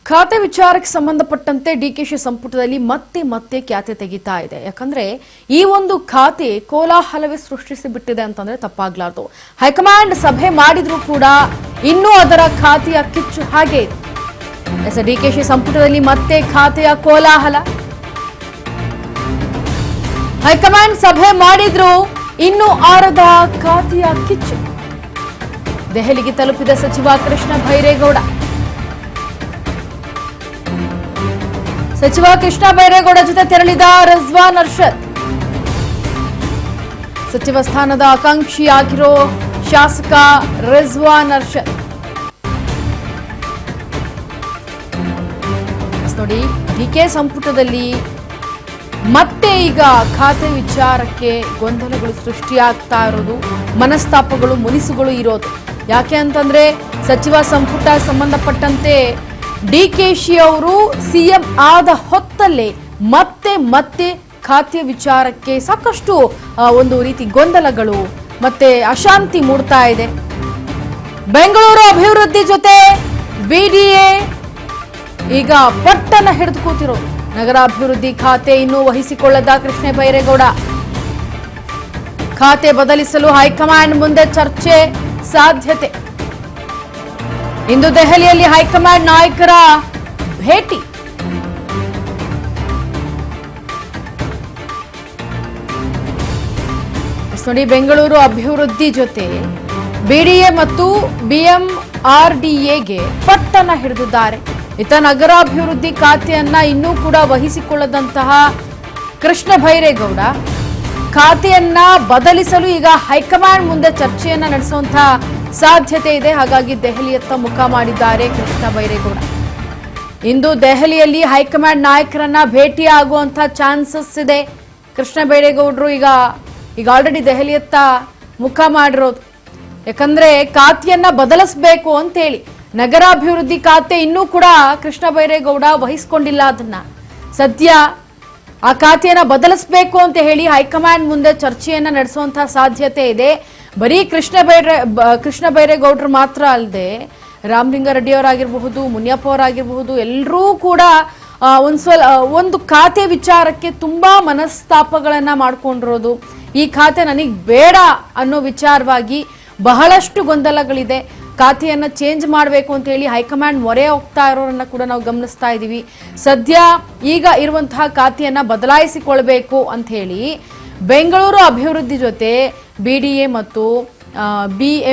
ಖಾತೆ ವಿಚಾರಕ್ಕೆ ಸಂಬಂಧಪಟ್ಟಂತೆ ಡಿಕೆಶಿ ಸಂಪುಟದಲ್ಲಿ ಮತ್ತೆ ಮತ್ತೆ ಖ್ಯಾತೆ ತೆಗಿತಾ ಇದೆ. ಯಾಕಂದ್ರೆ ಈ ಒಂದು ಖಾತೆ ಕೋಲಾಹಲವೇ ಸೃಷ್ಟಿಸಿ ಬಿಟ್ಟಿದೆ ಅಂತಂದ್ರೆ ತಪ್ಪಾಗ್ಲಾರ್ದು. ಹೈಕಮಾಂಡ್ ಸಭೆ ಮಾಡಿದ್ರು ಕೂಡ ಇನ್ನೂ ಅದರ ಖಾತೆಯ ಕಿಚ್ಚು ಹಾಗೆ ಇದೆ. ಡಿಕೆಶಿ ಸಂಪುಟದಲ್ಲಿ ಮತ್ತೆ ಖಾತೆಯ ಕೋಲಾಹಲ. ಹೈಕಮಾಂಡ್ ಸಭೆ ಮಾಡಿದ್ರು ಇನ್ನೂ ಆರದ ಖಾತೆಯ ಕಿಚ್ಚು. ದೆಹಲಿಗೆ ತಲುಪಿದ ಸಚಿವ ಕೃಷ್ಣ ಬೈರೇಗೌಡ. ಸಚಿವ ಕೃಷ್ಣ ಬೈರೇಗೌಡ ಜೊತೆ ತೆರಳಿದ ರಿಜ್ವಾನ್ ಅರ್ಷದ್. ಸಚಿವ ಸ್ಥಾನದ ಆಕಾಂಕ್ಷಿಯಾಗಿರೋ ಶಾಸಕ ರಿಜ್ವಾನ್ ಅರ್ಷದ್ ನೋಡಿ. ಡಿಕೆ ಸಂಪುಟದಲ್ಲಿ ಮತ್ತೆ ಈಗ ಖಾತೆ ವಿಚಾರಕ್ಕೆ ಗೊಂದಲಗಳು ಸೃಷ್ಟಿಯಾಗ್ತಾ ಇರೋದು, ಮನಸ್ತಾಪಗಳು ಮುನಿಸುಗಳು ಇರೋದು. ಯಾಕೆ ಅಂತಂದ್ರೆ ಸಚಿವ ಸಂಪುಟ ಸಂಬಂಧಪಟ್ಟಂತೆ ಡಿಕೆಶಿ ಅವರು ಸಿಎಂ ಆದ ಹೊತ್ತಲ್ಲೇ ಮತ್ತೆ ಮತ್ತೆ ಖಾತೆ ವಿಚಾರಕ್ಕೆ ಸಾಕಷ್ಟು ಒಂದು ರೀತಿ ಗೊಂದಲಗಳು ಮತ್ತೆ ಅಶಾಂತಿ ಮೂಡ್ತಾ ಇದೆ. ಬೆಂಗಳೂರು ಅಭಿವೃದ್ಧಿ ಜೊತೆ ಬಿಡಿಎ ಈಗ ಪಟ್ಟಣ ಹಿಡಿದು ಕೂತಿರೋದು. ನಗರಾಭಿವೃದ್ಧಿ ಖಾತೆ ಇನ್ನೂ ವಹಿಸಿಕೊಳ್ಳದ ಕೃಷ್ಣ ಬೈರೇಗೌಡ. ಖಾತೆ ಬದಲಿಸಲು ಹೈಕಮಾಂಡ್ ಮುಂದೆ ಚರ್ಚೆ ಸಾಧ್ಯತೆ. ಇಂದು ದೆಹಲಿಯಲ್ಲಿ ಹೈಕಮಾಂಡ್ ನಾಯಕರ ಭೇಟಿ. ನೋಡಿ, ಬೆಂಗಳೂರು ಅಭಿವೃದ್ಧಿ ಜೊತೆ ಬಿಡಿಎ ಮತ್ತು ಬಿಎಂಆರ್ಡಿಎಗೆ ಪಟ್ಟಣ ಹಿಡಿದಿದ್ದಾರೆ. ಇತ್ತ ನಗರಾಭಿವೃದ್ಧಿ ಖಾತೆಯನ್ನ ಇನ್ನೂ ಕೂಡ ವಹಿಸಿಕೊಳ್ಳದಂತಹ ಕೃಷ್ಣ ಬೈರೇಗೌಡ ಖಾತೆಯನ್ನ ಬದಲಿಸಲು ಈಗ ಹೈಕಮಾಂಡ್ ಮುಂದೆ ಚರ್ಚೆಯನ್ನ ನಡೆಸುವಂತಹ ಸಾಧ್ಯತೆ ಇದೆ. ಹಾಗಾಗಿ ದೆಹಲಿಯತ್ತ ಮುಖ ಮಾಡಿದ್ದಾರೆ ಕೃಷ್ಣ ಬೈರೇಗೌಡ. ಇಂದು ದೆಹಲಿಯಲ್ಲಿ ಹೈಕಮಾಂಡ್ ನಾಯಕರನ್ನ ಭೇಟಿಯಾಗುವಂತಹ ಚಾನ್ಸಸ್ ಇದೆ. ಕೃಷ್ಣ ಬೈರೇಗೌಡರು ಈಗ ಆಲ್ರೆಡಿ ದೆಹಲಿಯತ್ತ ಮುಖ ಮಾಡಿರೋದು. ಯಾಕಂದ್ರೆ ಖಾತೆಯನ್ನ ಬದಲಿಸಬೇಕು ಅಂತೇಳಿ ನಗರಾಭಿವೃದ್ಧಿ ಖಾತೆ ಇನ್ನೂ ಕೂಡ ಕೃಷ್ಣ ಬೈರೇಗೌಡ ವಹಿಸಿಕೊಂಡಿಲ್ಲ. ಅದನ್ನ ಸದ್ಯ ಆ ಖಾತೆಯನ್ನ ಬದಲಿಸಬೇಕು ಅಂತ ಹೇಳಿ ಹೈಕಮಾಂಡ್ ಮುಂದೆ ಚರ್ಚೆಯನ್ನ ನಡೆಸುವಂತಹ ಸಾಧ್ಯತೆ ಇದೆ. ಬರೀ ಕೃಷ್ಣ ಬೈರೇಗೌಡರು ಮಾತ್ರ ಅಲ್ಲದೆ ರಾಮಲಿಂಗಾರೆಡ್ಡಿ ಅವರಾಗಿರಬಹುದು, ಮುನಿಯಪ್ಪ ಅವರಾಗಿರಬಹುದು, ಎಲ್ಲರೂ ಕೂಡ ಒಂದು ಖಾತೆ ವಿಚಾರಕ್ಕೆ ತುಂಬಾ ಮನಸ್ತಾಪಗಳನ್ನ ಮಾಡ್ಕೊಂಡಿರೋದು. ಈ ಖಾತೆ ನನಗೆ ಬೇಡ ಅನ್ನೋ ವಿಚಾರವಾಗಿ ಬಹಳಷ್ಟು ಗೊಂದಲಗಳಿದೆ. ಖಾತೆಯನ್ನ ಚೇಂಜ್ ಮಾಡಬೇಕು ಅಂತ ಹೇಳಿ ಹೈಕಮಾಂಡ್ ಮೊರೆ ಹೋಗ್ತಾ ಇರೋರನ್ನ ಕೂಡ ನಾವು ಗಮನಿಸ್ತಾ ಇದ್ದೀವಿ. ಸದ್ಯ ಈಗ ಇರುವಂತಹ ಖಾತೆಯನ್ನ ಬದಲಾಯಿಸಿಕೊಳ್ಬೇಕು ಅಂತ ಹೇಳಿ ಬೆಂಗಳೂರು ಅಭಿವೃದ್ಧಿ ಜೊತೆ ಬಿಡಿಎ ಮತ್ತು